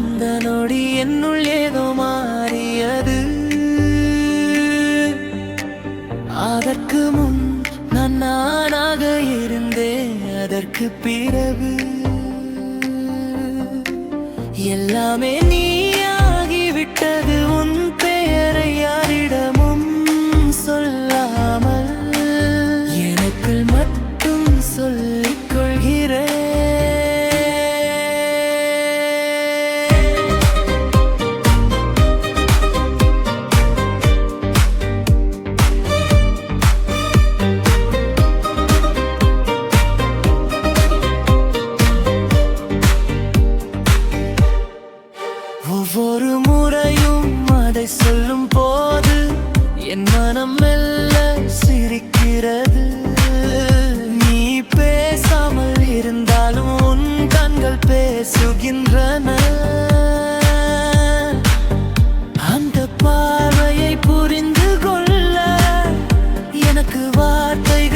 அந்த நொடி என்னுள் ஏதோ மாறியது. அதற்கு முன் நான் நானாக இருந்தேன், அதற்கு பிறகு எல்லாமே நீயாகிவிட்டது. உன் பெயரை யாரிடமும் சொல்லாமல் எனக்குள் மட்டும் சொல்லிக் கொள்கிறேன். ஒவ்வொரு முறையும் அதை சொல்லும் போது என் மனம் மெல்ல சிரிக்கிறது. நீ பேசாமல் இருந்தாலும் உன் கண்கள் பேசுகின்றன. அந்த பார்வையை புரிந்து கொள்ள எனக்கு வார்த்தைகள்